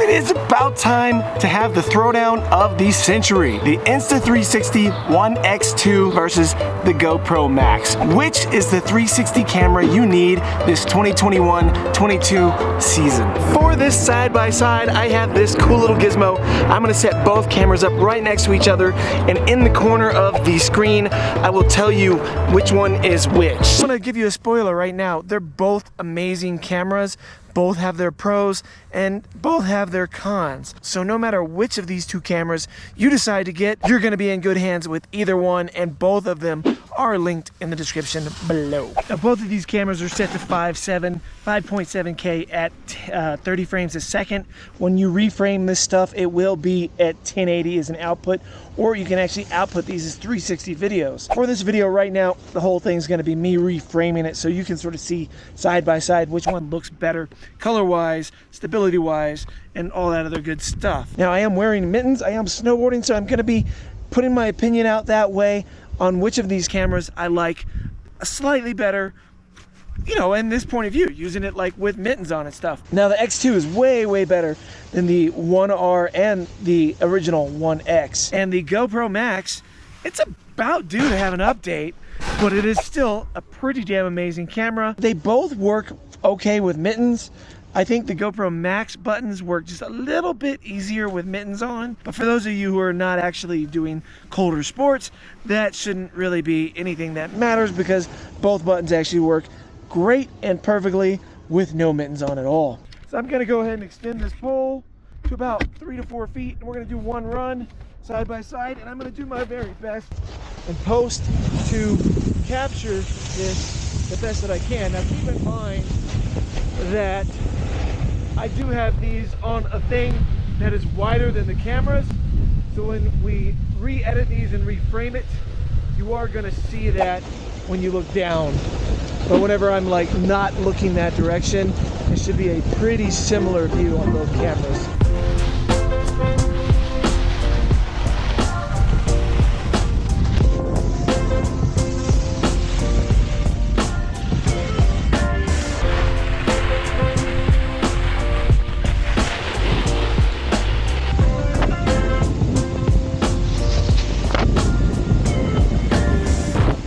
it is about time to have the throwdown of the century. The Insta360 One X2 versus the GoPro Max. Which is the 360 camera you need this 2021-22 season? For this side-by-side, I have this cool little gizmo. I'm gonna set both cameras up right next to each other, and in the corner of the screen, I will tell you which one is which. I'm gonna give you a spoiler right now. They're both amazing cameras. Both have their pros and both have their cons. So no matter which of these two cameras you decide to get, you're gonna be in good hands with either one, and both of them are linked in the description below. Now, both of these cameras are set to 5.7K at 30 frames a second. When you reframe this stuff, it will be at 1080 as an output, or you can actually output these as 360 videos. For this video right now, the whole thing's gonna be me reframing it so you can sort of see side by side which one looks better color-wise, stability-wise, and all that other good stuff. Now, I am wearing mittens, I am snowboarding, so I'm gonna be putting my opinion out that way on which of these cameras I like slightly better, you know, in this point of view, using it like with mittens on and stuff. Now, the X2 is way better than the 1R and the original 1X. And the GoPro Max, it's about due to have an update, but it is still a pretty damn amazing camera. They both work okay with mittens. I think the GoPro Max buttons work just a little bit easier with mittens on, but for those of you who are not actually doing colder sports, that shouldn't really be anything that matters, because both buttons actually work great and perfectly with no mittens on at all. So I'm gonna go ahead and extend this pole to about 3 to 4 feet, and we're gonna do one run side by side, and I'm gonna do my very best in post to capture this the best that I can. Now, keep in mind that I do have these on a thing that is wider than the cameras, so when we re-edit these and reframe it, you are gonna see that when you look down. But whenever I'm like not looking that direction, it should be a pretty similar view on both cameras.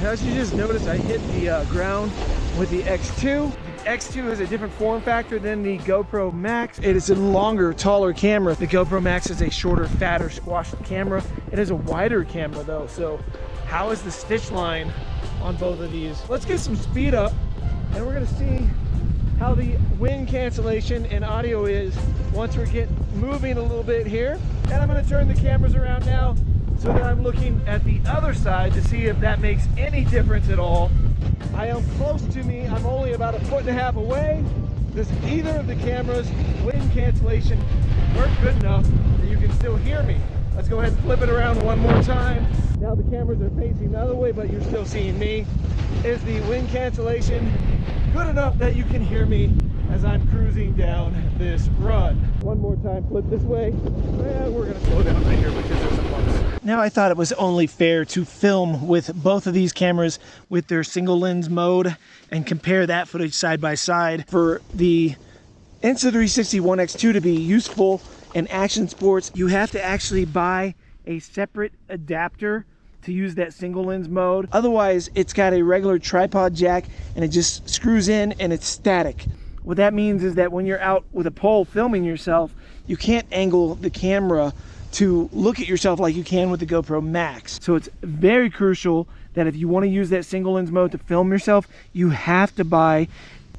As you just noticed, I hit the ground with the X2. The X2 is a different form factor than the GoPro Max. It is a longer, taller camera. The GoPro Max is a shorter, fatter, squashed camera. It is a wider camera though, so how is the stitch line on both of these? Let's get some speed up, and we're gonna see how the wind cancellation and audio is once we get moving a little bit here. And I'm gonna turn the cameras around now so that I'm looking at the other side to see if that makes any difference at all. I am close to me. I'm only about 1.5 feet away. Does either of the cameras' wind cancellation work good enough that you can still hear me? Let's go ahead and flip it around one more time. Now the cameras are facing the other way, but you're still seeing me. Is the wind cancellation good enough that you can hear me as I'm cruising down this run? One more time, flip this way. And we're gonna slow down right here because there's some bumps. Now, I thought it was only fair to film with both of these cameras with their single lens mode and compare that footage side by side. For the Insta360 One X2 to be useful in action sports, you have to actually buy a separate adapter to use that single lens mode. Otherwise, it's got a regular tripod jack and it just screws in and it's static. What that means is that when you're out with a pole filming yourself, you can't angle the camera to look at yourself like you can with the GoPro Max. So it's very crucial that if you want to use that single lens mode to film yourself, you have to buy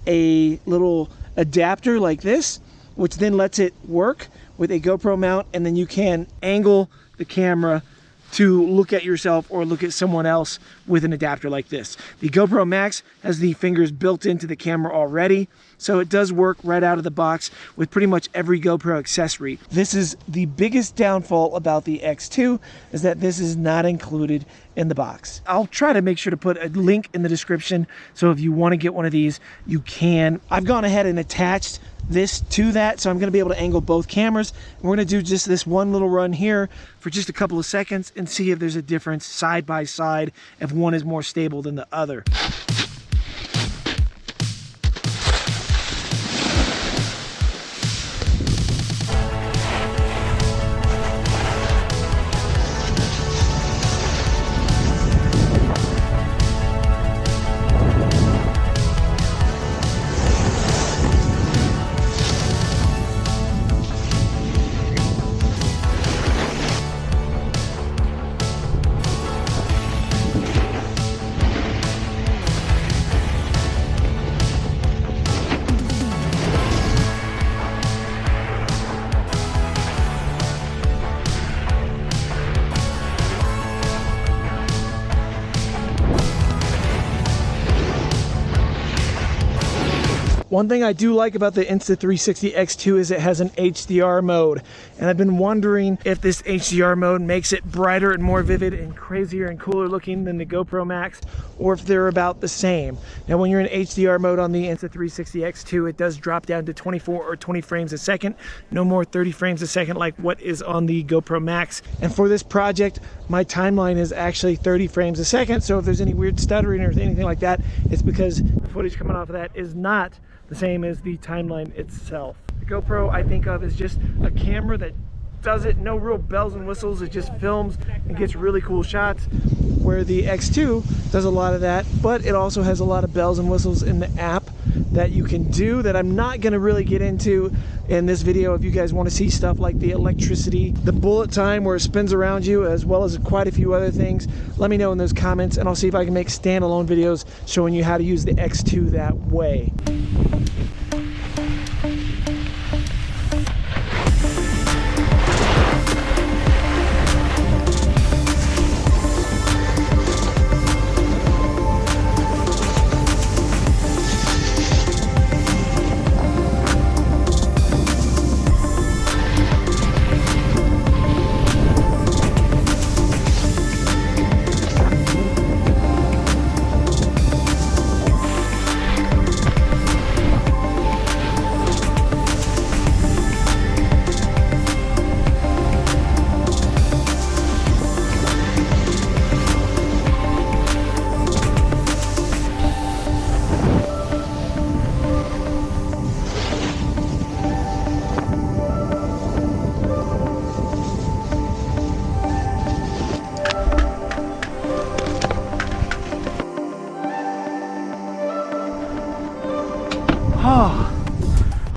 a little adapter like this, which then lets it work with a GoPro mount, and then you can angle the camera to look at yourself or look at someone else with an adapter like this. The GoPro Max has the fingers built into the camera already, so it does work right out of the box with pretty much every GoPro accessory. This is the biggest downfall about the X2, is that this is not included in the box. I'll try to make sure to put a link in the description, so if you want to get one of these, you can. I've gone ahead and attached this to that, so I'm going to be able to angle both cameras. We're going to do just this one little run here for just a couple of seconds and see if there's a difference side by side, if one is more stable than the other. One thing I do like about the Insta360 X2 is it has an HDR mode, and I've been wondering if this HDR mode makes it brighter and more vivid and crazier and cooler looking than the GoPro Max, or if they're about the same. Now when you're in HDR mode on the Insta360 X2, it does drop down to 24 or 20 frames a second, no more 30 frames a second like what is on the GoPro Max. And for this project, my timeline is actually 30 frames a second, so if there's any weird stuttering or anything like that, it's because the footage coming off of that is not the same as the timeline itself. The GoPro I think of as just a camera that does it, no real bells and whistles, it just films and gets really cool shots, where the X2 does a lot of that, but it also has a lot of bells and whistles in the app that you can do that I'm not going to really get into in this video. If you guys want to see stuff like the electricity, the bullet time where it spins around you, as well as quite a few other things, let me know in those comments and I'll see if I can make standalone videos showing you how to use the X2 that way.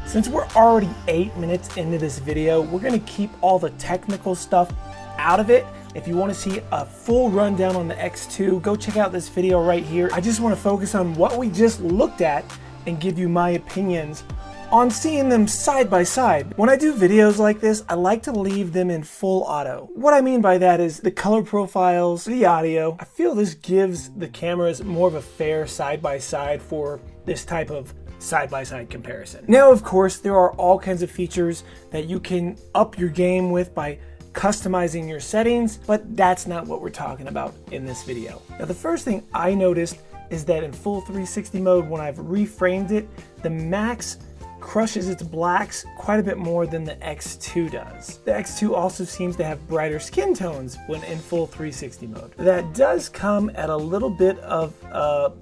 Since we're already 8 minutes into this video, we're gonna keep all the technical stuff out of it. If you wanna see a full rundown on the X2, go check out this video right here. I just wanna focus on what we just looked at and give you my opinions on seeing them side by side. When I do videos like this, I like to leave them in full auto. What I mean by that is the color profiles, the audio. I feel this gives the cameras more of a fair side by side for this type of side-by-side comparison. Now, of course, there are all kinds of features that you can up your game with by customizing your settings, but that's not what we're talking about in this video. Now, the first thing I noticed is that in full 360 mode, when I've reframed it, the Max crushes its blacks quite a bit more than the X2 does. The X2 also seems to have brighter skin tones when in full 360 mode. That does come at a little bit of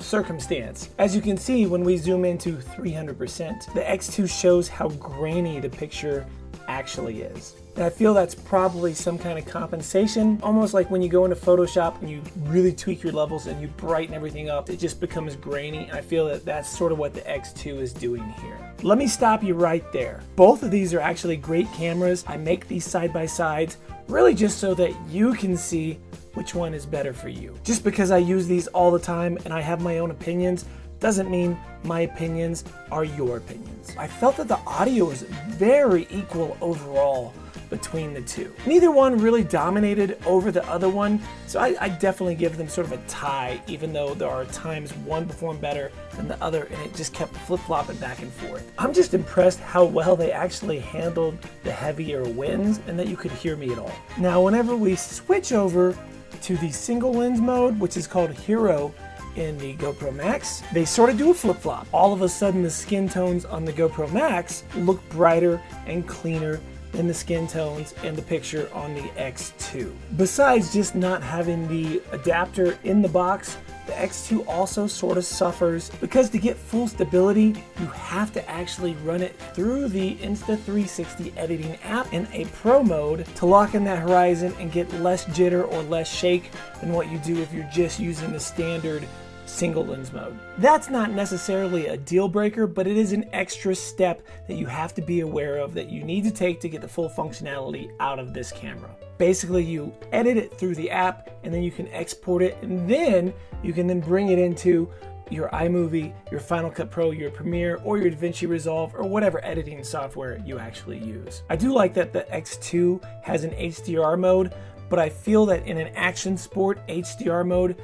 circumstance. As you can see, when we zoom into 300%, the X2 shows how grainy the picture actually is. And I feel that's probably some kind of compensation, almost like when you go into Photoshop and you really tweak your levels and you brighten everything up, it just becomes grainy, and I feel that that's sort of what the X2 is doing here. Let me stop you right there. Both of these are actually great cameras. I make these side by sides really just so that you can see which one is better for you. Just because I use these all the time and I have my own opinions doesn't mean my opinions are your opinions. I felt that the audio was very equal overall between the two. Neither one really dominated over the other one, so I definitely give them sort of a tie, even though there are times one performed better than the other and it just kept flip-flopping back and forth. I'm just impressed how well they actually handled the heavier winds and that you could hear me at all. Now, whenever we switch over to the single lens mode, which is called Hero in the GoPro Max, they sort of do a flip-flop. All of a sudden, the skin tones on the GoPro Max look brighter and cleaner than the skin tones in the picture on the X2. Besides just not having the adapter in the box, the X2 also sort of suffers because to get full stability, you have to actually run it through the Insta360 editing app in a pro mode to lock in that horizon and get less jitter or less shake than what you do if you're just using the standard single lens mode. That's not necessarily a deal breaker, but it is an extra step that you have to be aware of that you need to take to get the full functionality out of this camera. Basically, you edit it through the app and then you can export it, and then you can then bring it into your iMovie, your Final Cut Pro, your Premiere, or your DaVinci Resolve, or whatever editing software you actually use. I do like that the X2 has an HDR mode, but I feel that in an action sport, HDR mode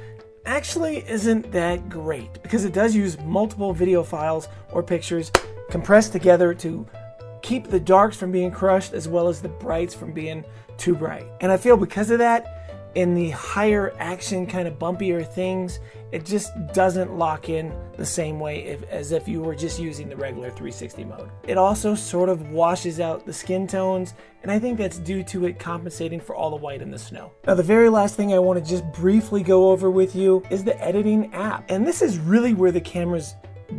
actually isn't that great because it does use multiple video files or pictures compressed together to keep the darks from being crushed as well as the brights from being too bright. And I feel because of that, in the higher action kind of bumpier things, it just doesn't lock in the same way as if you were just using the regular 360 mode. It also sort of washes out the skin tones, and I think that's due to it compensating for all the white in the snow. Now, the very last thing I want to just briefly go over with you is the editing app. And this is really where the cameras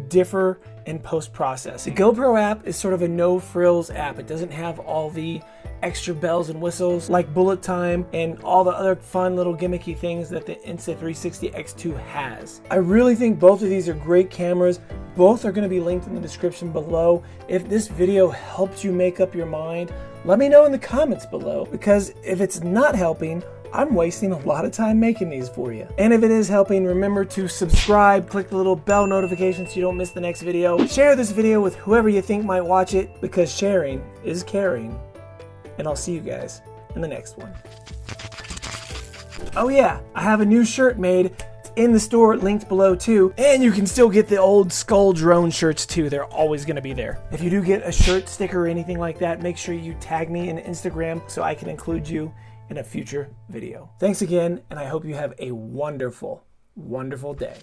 differ in post-processing. The GoPro app is sort of a no-frills app. It doesn't have all the extra bells and whistles like bullet time and all the other fun little gimmicky things that the Insta360 X2 has. I really think both of these are great cameras. Both are going to be linked in the description below. If this video helps you make up your mind, let me know in the comments below, because if it's not helping, I'm wasting a lot of time making these for you. And if it is helping, remember to subscribe, click the little bell notification so you don't miss the next video. Share this video with whoever you think might watch it, because sharing is caring. And I'll see you guys in the next one. Oh yeah, I have a new shirt made. It's in the store, linked below too. And you can still get the old skull drone shirts too. They're always gonna be there. If you do get a shirt, sticker, or anything like that, make sure you tag me in Instagram so I can include you in a future video. Thanks again, and I hope you have a wonderful, wonderful day.